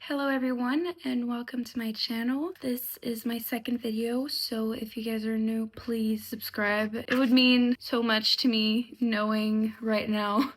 Hello everyone and welcome to my channel. This is my second video, so if you guys are new, please subscribe. It would mean so much to me knowing right now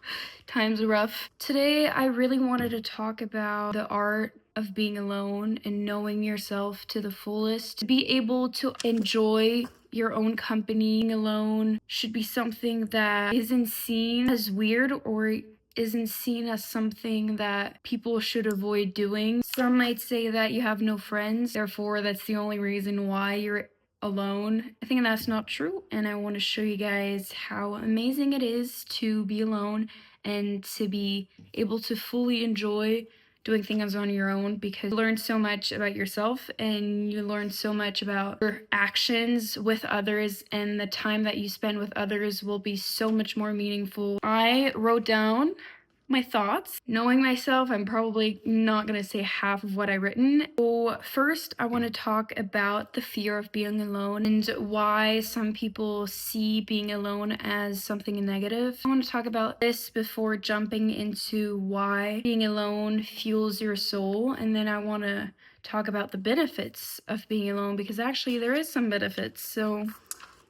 times are rough. Today I really wanted to talk about the art of being alone and knowing yourself to the fullest. To be able to enjoy your own company. Being alone should be something that isn't seen as weird or isn't seen as something that people should avoid doing. Some might say that you have no friends, therefore that's the only reason why you're alone. I think that's not true, and I want to show you guys how amazing it is to be alone and to be able to fully enjoy doing things on your own, because you learn so much about yourself and you learn so much about your actions with others, and the time that you spend with others will be so much more meaningful. I wrote down my thoughts. Knowing myself, I'm probably not gonna say half of what I've written. So first, I want to talk about the fear of being alone and why some people see being alone as something negative. I want to talk about this before jumping into why being alone fuels your soul, and then I want to talk about the benefits of being alone, because actually there is some benefits. So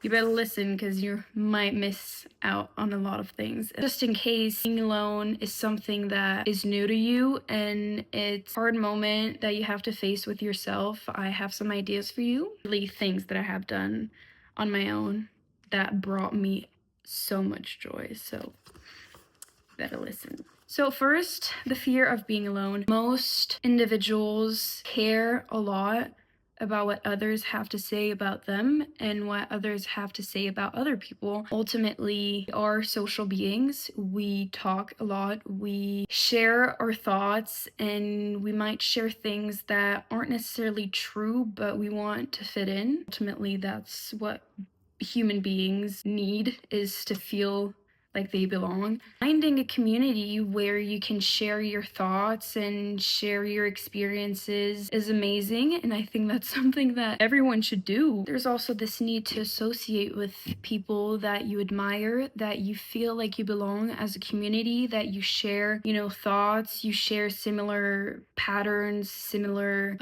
you better listen, because you might miss out on a lot of things. Just in case being alone is something that is new to you and it's a hard moment that you have to face with yourself, I have some ideas for you. Really things that I have done on my own that brought me so much joy. So you better listen. So first, the fear of being alone. Most individuals care a lot about what others have to say about them and what others have to say about other people. Ultimately, we are social beings. We talk a lot. We share our thoughts, and we might share things that aren't necessarily true, but we want to fit in. Ultimately, that's what human beings need, is to feel like they belong. Finding a community where you can share your thoughts and share your experiences is amazing, and I think that's something that everyone should do. There's also this need to associate with people that you admire, that you feel like you belong as a community, that you share, thoughts, you share similar patterns, similar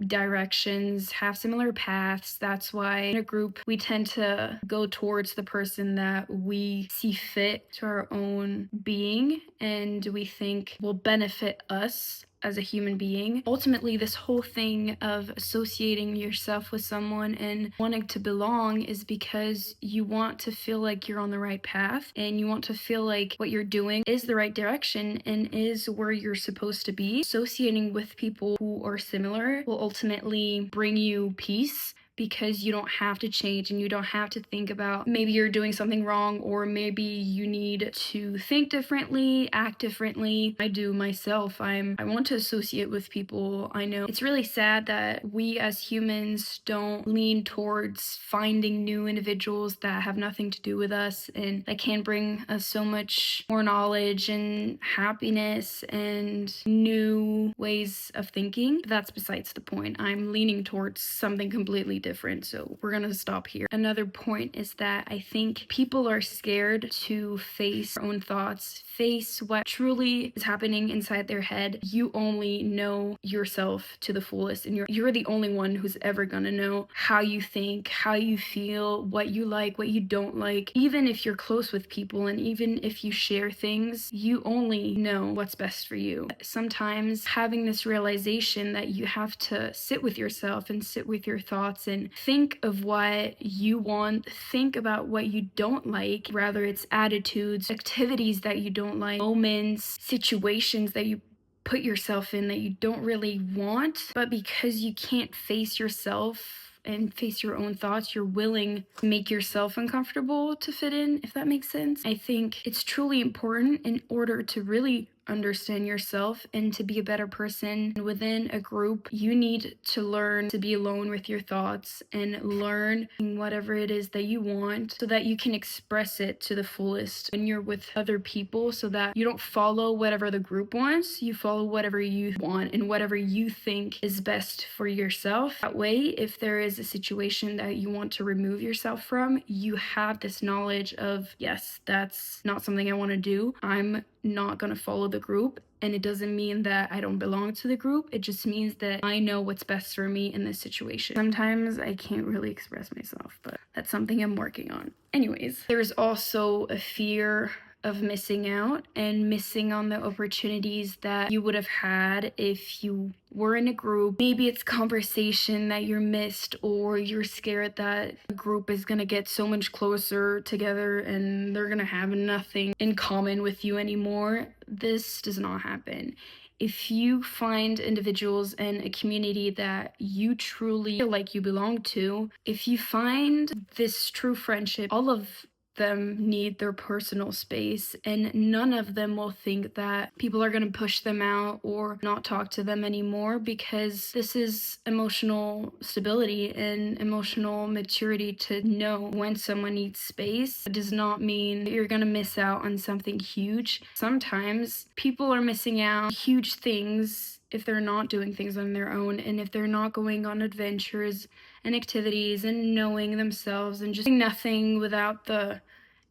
directions, have similar paths. That's why in a group we tend to go towards the person that we see fit to our own being and we think will benefit us as a human being. Ultimately, this whole thing of associating yourself with someone and wanting to belong is because you want to feel like you're on the right path, and you want to feel like what you're doing is the right direction and is where you're supposed to be. Associating with people who are similar will ultimately bring you peace, because you don't have to change and you don't have to think about maybe you're doing something wrong, or maybe you need to think differently, act differently. I do myself. I want to associate with people. I know it's really sad that we as humans don't lean towards finding new individuals that have nothing to do with us and that can bring us so much more knowledge and happiness and new ways of thinking. But that's besides the point. I'm leaning towards something completely different, so we're gonna stop here. Another point is that I think people are scared to face their own thoughts, face what truly is happening inside their head. You only know yourself to the fullest, and you're the only one who's ever gonna know how you think, how you feel, what you like, what you don't like. Even if you're close with people and even if you share things, you only know what's best for you. Sometimes having this realization that you have to sit with yourself and sit with your thoughts and think of what you want, think about what you don't like, rather it's attitudes, activities that you don't like, moments, situations that you put yourself in that you don't really want, but because you can't face yourself and face your own thoughts, you're willing to make yourself uncomfortable to fit in, if that makes sense. I think it's truly important, in order to really understand yourself and to be a better person within a group, you need to learn to be alone with your thoughts and learn whatever it is that you want, so that you can express it to the fullest when you're with other people, so that you don't follow whatever the group wants, you follow whatever you want and whatever you think is best for yourself. That way, if there is a situation that you want to remove yourself from, you have this knowledge of, yes, that's not something I want to do. I'm not going to follow the group, and it doesn't mean that I don't belong to the group. It just means that I know what's best for me in this situation. Sometimes I can't really express myself, but that's something I'm working on. Anyways, there's also a fear of missing out and missing on the opportunities that you would have had if you were in a group. Maybe it's conversation that you're missed, or you're scared that a group is gonna get so much closer together and they're gonna have nothing in common with you anymore. This does not happen. If you find individuals and a community that you truly feel like you belong to, if you find this true friendship, all of them need their personal space, and none of them will think that people are going to push them out or not talk to them anymore, because this is emotional stability and emotional maturity to know when someone needs space. It does not mean that you're going to miss out on something huge. Sometimes people are missing out on huge things if they're not doing things on their own, and if they're not going on adventures and activities and knowing themselves and just doing nothing without the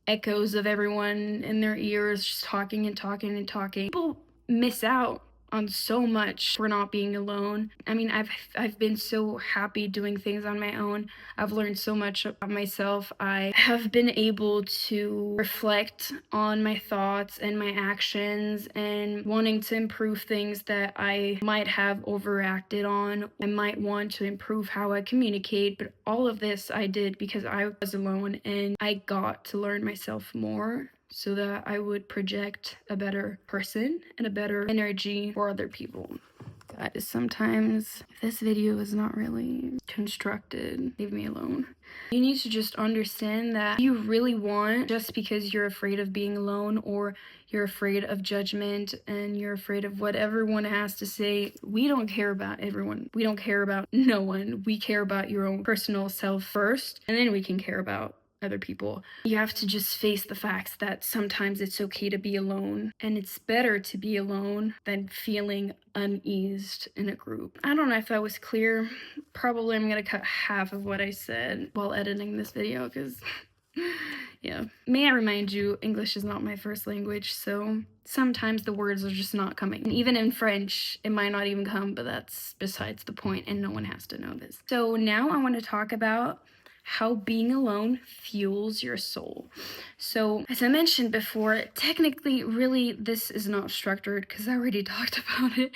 echoes of everyone in their ears just talking and talking and talking. People miss out on so much for not being alone. I mean, I've been so happy doing things on my own. I've learned so much about myself. I have been able to reflect on my thoughts and my actions and wanting to improve things that I might have overacted on. I might want to improve how I communicate, but all of this I did because I was alone, and I got to learn myself more so that I would project a better person and a better energy for other people. Guys, sometimes if this video is not really constructed, leave me alone. You need to just understand that you really want, just because you're afraid of being alone, or you're afraid of judgment, and you're afraid of what everyone has to say. We don't care about everyone. We don't care about no one. We care about your own personal self first, and then we can care about other people. You have to just face the facts that sometimes it's okay to be alone, and it's better to be alone than feeling uneased in a group. I don't know if that was clear. Probably I'm gonna cut half of what I said while editing this video, because yeah. May I remind you, English is not my first language, so sometimes the words are just not coming. And even in French, it might not even come, but that's besides the point, and no one has to know this. So now I want to talk about how being alone fuels your soul. So, as I mentioned before, technically, really, this is not structured because I already talked about it,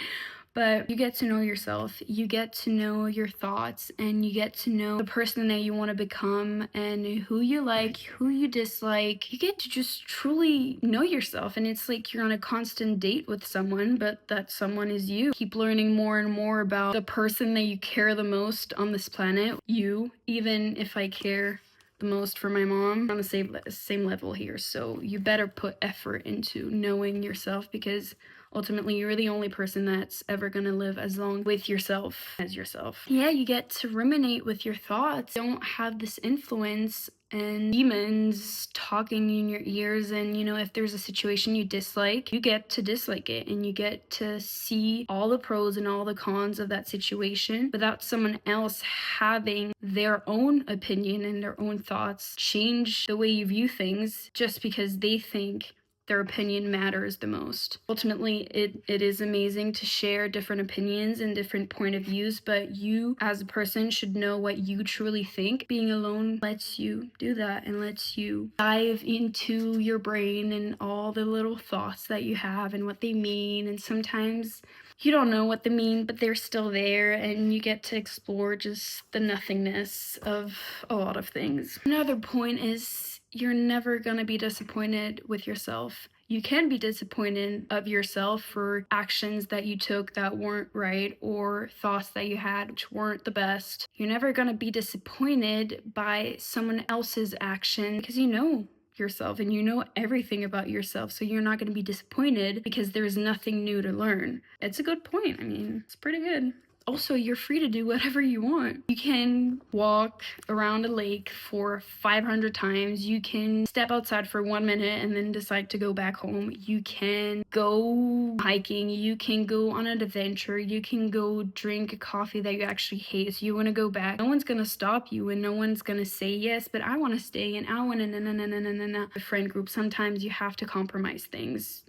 but you get to know yourself, you get to know your thoughts, and you get to know the person that you want to become, and who you like, who you dislike. You get to just truly know yourself, and it's like you're on a constant date with someone, but that someone is you. Keep learning more and more about the person that you care the most on this planet. You, even if I care the most for my mom, on the same level here. So you better put effort into knowing yourself, because ultimately you're the only person that's ever gonna live as long with yourself as yourself. Yeah, you get to ruminate with your thoughts. You don't have this influence and demons talking in your ears, and if there's a situation you dislike, you get to dislike it, and you get to see all the pros and all the cons of that situation without someone else having their own opinion and their own thoughts change the way you view things just because they think their opinion matters the most. Ultimately, it is amazing to share different opinions and different point of views, but you as a person should know what you truly think. Being alone lets you do that and lets you dive into your brain and all the little thoughts that you have and what they mean, and sometimes you don't know what they mean, but they're still there, and you get to explore just the nothingness of a lot of things. Another point is, you're never gonna be disappointed with yourself. You can be disappointed of yourself for actions that you took that weren't right, or thoughts that you had which weren't the best. You're never gonna be disappointed by someone else's action, because you know yourself and you know everything about yourself, so you're not going to be disappointed because there's nothing new to learn. It's a good point. I mean, it's pretty good. Also, you're free to do whatever you want. You can walk around a lake for 500 times. You can step outside for 1 minute and then decide to go back home. You can go hiking. You can go on an adventure. You can go drink a coffee that you actually hate, so you want to go back. No one's going to stop you, and no one's going to say, yes, but I want to stay, and I want to, no. A friend group, sometimes you have to compromise things.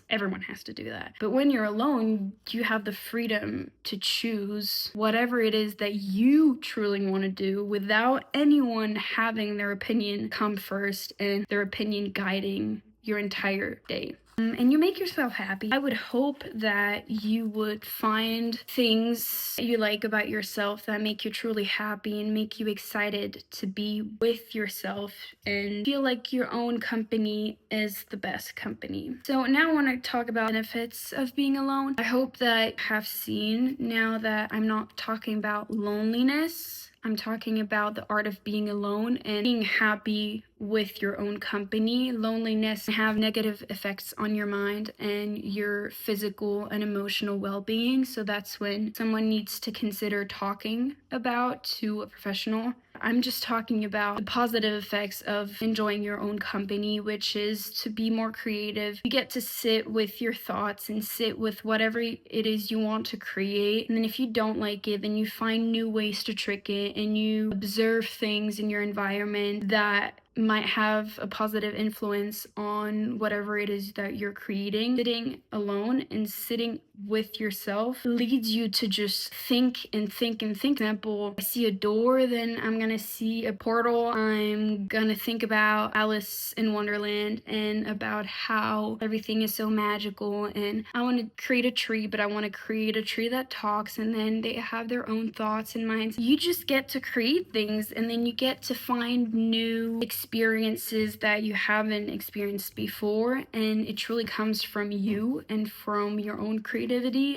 everyone has to do that. But when you're alone, you have the freedom to choose whatever it is that you truly want to do without anyone having their opinion come first and their opinion guiding your entire day. And you make yourself happy. I would hope that you would find things that you like about yourself that make you truly happy and make you excited to be with yourself and feel like your own company is the best company. So now I want to talk about benefits of being alone. I hope that you have seen now that I'm not talking about loneliness. I'm talking about the art of being alone and being happy with your own company. Loneliness can have negative effects on your mind and your physical and emotional well-being. So that's when someone needs to consider talking about to a professional. I'm just talking about the positive effects of enjoying your own company, which is to be more creative. You get to sit with your thoughts and sit with whatever it is you want to create. And then if you don't like it, then you find new ways to trick it and you observe things in your environment that might have a positive influence on whatever it is that you're creating. Sitting alone and sitting with yourself leads you to just think and think and think. For example, I see a door, then I'm gonna see a portal. I'm gonna think about Alice in Wonderland and about how everything is so magical, and I want to create a tree, but I want to create a tree that talks, and then they have their own thoughts and minds. You just get to create things, and then you get to find new experiences that you haven't experienced before, and it truly comes from you and from your own creativity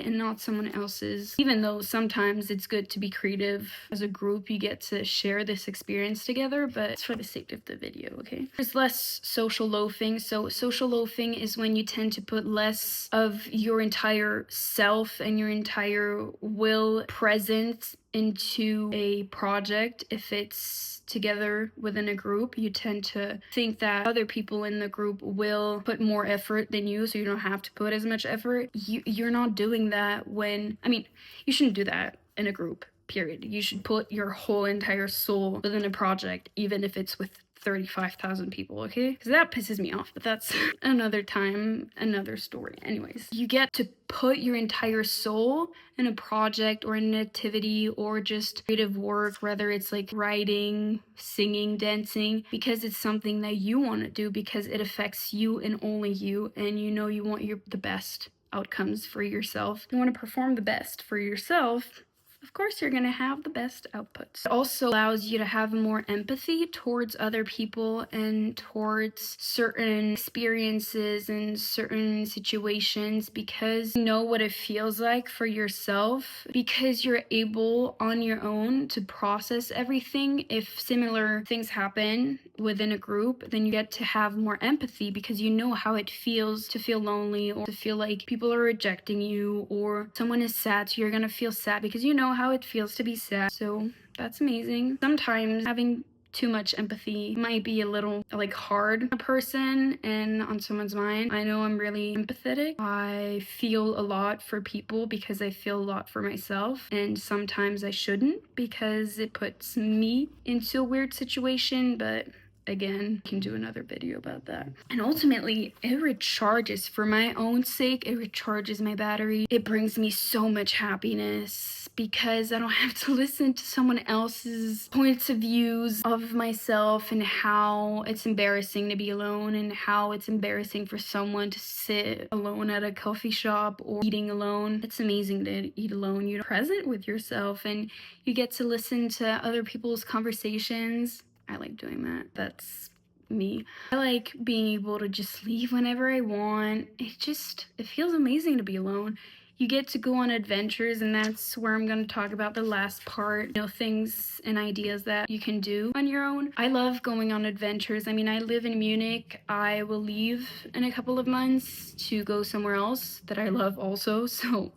and not someone else's. Even though sometimes it's good to be creative as a group, you get to share this experience together, but it's for the sake of the video, okay? There's less social loafing. So social loafing is when you tend to put less of your entire self and your entire will present into a project. If it's together within a group, you tend to think that other people in the group will put more effort than you, so you don't have to put as much effort. You're not doing that you shouldn't do that in a group, period. You should put your whole entire soul within a project, even if it's with 35,000 people, okay? Because that pisses me off, but that's another time, another story. Anyways, you get to put your entire soul in a project or an activity or just creative work, whether it's like writing, singing, dancing, because it's something that you want to do, because it affects you and only you, and you know you want the best outcomes for yourself. You want to perform the best for yourself. Of course, you're going to have the best outputs. It also allows you to have more empathy towards other people and towards certain experiences and certain situations, because you know what it feels like for yourself, because you're able on your own to process everything. If similar things happen within a group, then you get to have more empathy because you know how it feels to feel lonely or to feel like people are rejecting you, or someone is sad, so you're going to feel sad because you know how it feels to be sad. So that's amazing. Sometimes having too much empathy might be a little like hard on a person and on someone's mind. I know I'm really empathetic. I feel a lot for people because I feel a lot for myself, and sometimes I shouldn't because it puts me into a weird situation, but again, I can do another video about that. And ultimately, it recharges. For my own sake, it recharges my battery. It brings me so much happiness because I don't have to listen to someone else's points of views of myself and how it's embarrassing to be alone and how it's embarrassing for someone to sit alone at a coffee shop or eating alone. It's amazing to eat alone. You're present with yourself and you get to listen to other people's conversations. I like doing that. That's me. I like being able to just leave whenever I want. It feels amazing to be alone. You get to go on adventures, and that's where I'm going to talk about the last part, things and ideas that you can do on your own. I love going on adventures. I live in Munich. I will leave in a couple of months to go somewhere else that I love also, so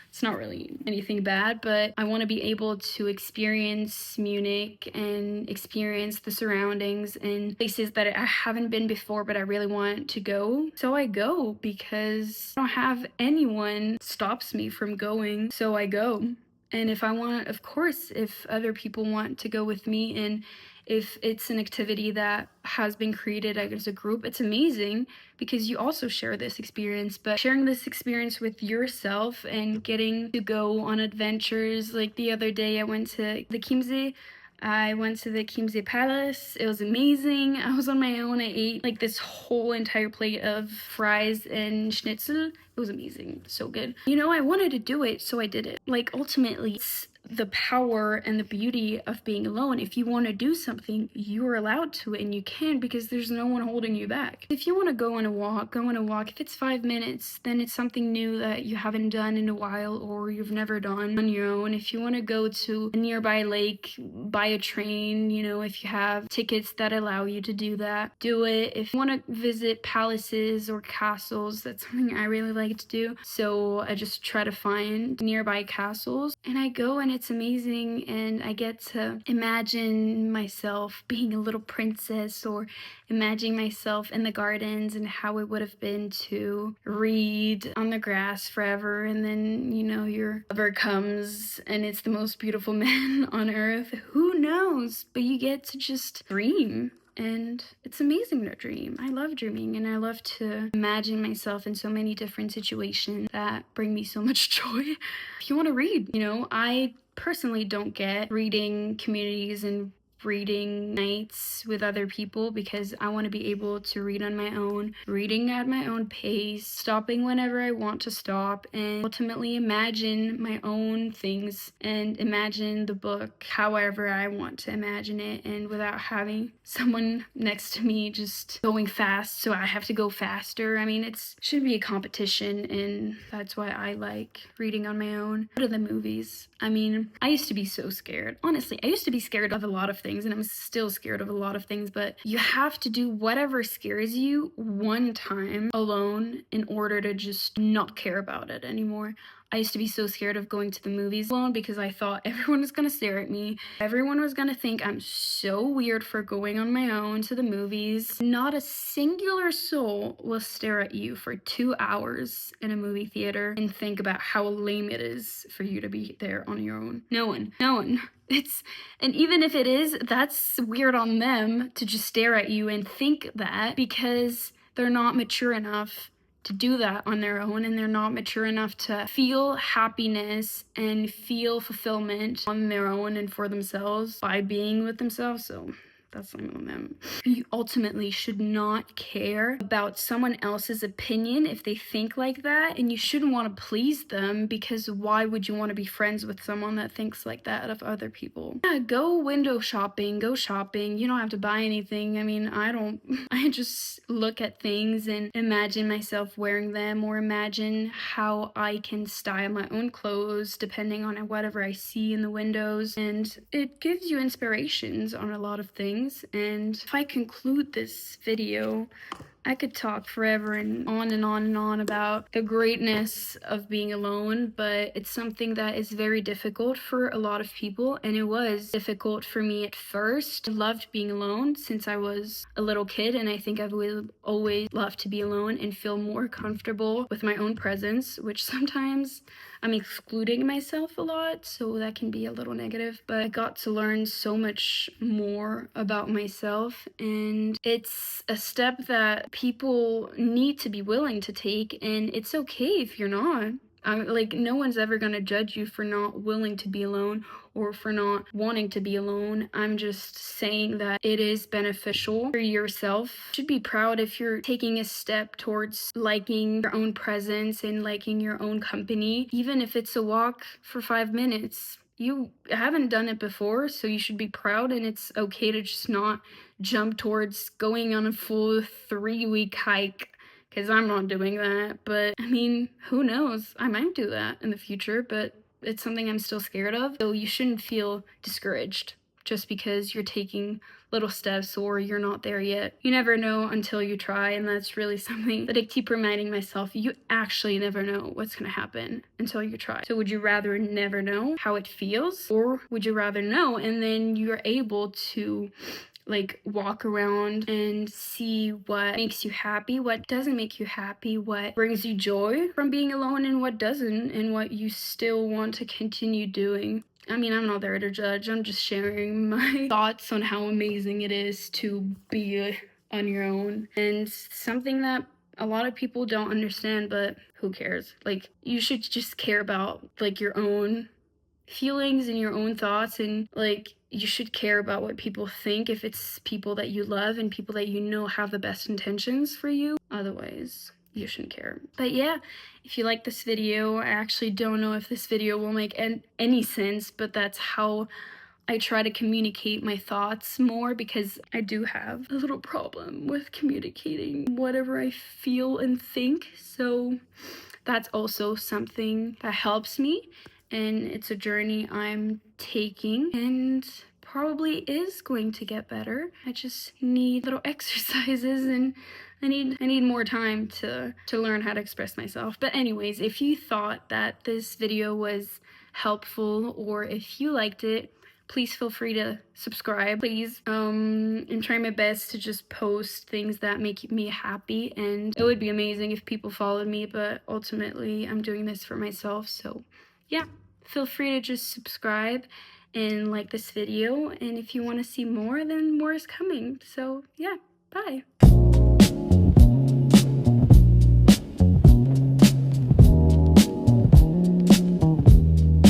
it's not really anything bad, but I want to be able to experience Munich and experience the surroundings and places that I haven't been before, but I really want to go. So I go because I don't have anyone stops me from going, so I go. And if I want, of course, if other people want to go with me, and if it's an activity that has been created as a group, it's amazing because you also share this experience. But sharing this experience with yourself and getting to go on adventures, like the other day I went to the Kimse Palace. It was amazing. I was on my own. I ate like this whole entire plate of fries and schnitzel. It was amazing. So good. You know, I wanted to do it, so I did it. Like, ultimately, it's the power and the beauty of being alone. If you want to do something, you are allowed to, and you can, because there's no one holding you back. If you want to go on a walk, go on a walk. If it's 5 minutes, then it's something new that you haven't done in a while or you've never done on your own. If you want to go to a nearby lake, buy a train, you know, if you have tickets that allow you to do that, do it. If you want to visit palaces or castles, that's something I really like to do. So I just try to find nearby castles, and I go, and it's amazing, and I get to imagine myself being a little princess, or imagining myself in the gardens and how it would have been to read on the grass forever, and then, you know, your lover comes and it's the most beautiful man on earth. Who knows? But you get to just dream. And it's amazing to dream. I love dreaming, and I love to imagine myself in so many different situations that bring me so much joy. If you want to read, you know, I personally don't get reading communities and reading nights with other people, because I want to be able to read on my own, reading at my own pace, stopping whenever I want to stop, and ultimately imagine my own things and imagine the book however I want to imagine it, and without having someone next to me just going fast so I have to go faster. I mean, it should be a competition, and that's why I like reading on my own. Go to the movies. I mean, I used to be so scared. Honestly, I used to be scared of a lot of things, and I'm still scared of a lot of things, but you have to do whatever scares you one time alone in order to just not care about it anymore. I used to be so scared of going to the movies alone because I thought everyone was gonna stare at me. Everyone was gonna think I'm so weird for going on my own to the movies. Not a singular soul will stare at you for 2 hours in a movie theater and think about how lame it is for you to be there on your own. No one. And even if it is, that's weird on them to just stare at you and think that, because they're not mature enough to do that on their own, and they're not mature enough to feel happiness and feel fulfillment on their own and for themselves by being with themselves. So that's something on them. You ultimately should not care about someone else's opinion if they think like that, and you shouldn't want to please them, because why would you want to be friends with someone that thinks like that of other people? Yeah, go window shopping, go shopping. You don't have to buy anything. I mean, I don't. I just look at things and imagine myself wearing them, or imagine how I can style my own clothes depending on whatever I see in the windows, and it gives you inspirations on a lot of things. And if I conclude this video, I could talk forever and on and on and on about the greatness of being alone, but it's something that is very difficult for a lot of people, and it was difficult for me at first. I loved being alone since I was a little kid, and I think I would always love to be alone and feel more comfortable with my own presence, which sometimes I'm excluding myself a lot, so that can be a little negative, but I got to learn so much more about myself, and it's a step that people need to be willing to take, and it's okay if you're not. Like, no one's ever gonna judge you for not willing to be alone or for not wanting to be alone. I'm just saying that it is beneficial for yourself. You should be proud if you're taking a step towards liking your own presence and liking your own company, even if it's a walk for 5 minutes. You haven't done it before, so you should be proud, and it's okay to just not jump towards going on a full 3-week hike, because I'm not doing that. But I mean, who knows? I might do that in the future, but it's something I'm still scared of. So you shouldn't feel discouraged just because you're taking little steps or you're not there yet. You never know until you try, and that's really something that I keep reminding myself. You actually never know what's gonna happen until you try. So would you rather never know how it feels, or would you rather know and then you're able to like walk around and see what makes you happy, what doesn't make you happy, what brings you joy from being alone and what doesn't, and what you still want to continue doing. I mean, I'm not there to judge. I'm just sharing my thoughts on how amazing it is to be on your own. And something that a lot of people don't understand, but who cares? Like, you should just care about like your own feelings and your own thoughts, and like you should care about what people think if it's people that you love and people that you know have the best intentions for you. Otherwise, you shouldn't care. But yeah, if you like this video, I actually don't know if this video will make any sense, but that's how I try to communicate my thoughts more, because I do have a little problem with communicating whatever I feel and think. So that's also something that helps me, and it's a journey I'm taking and probably is going to get better. I just need little exercises, and I need more time to learn how to express myself. But anyways, if you thought that this video was helpful or if you liked it, please feel free to subscribe, please. I'm trying my best to just post things that make me happy, and it would be amazing if people followed me, but ultimately I'm doing this for myself. So yeah, feel free to just subscribe and like this video, and if you want to see more, then more is coming. So yeah, bye.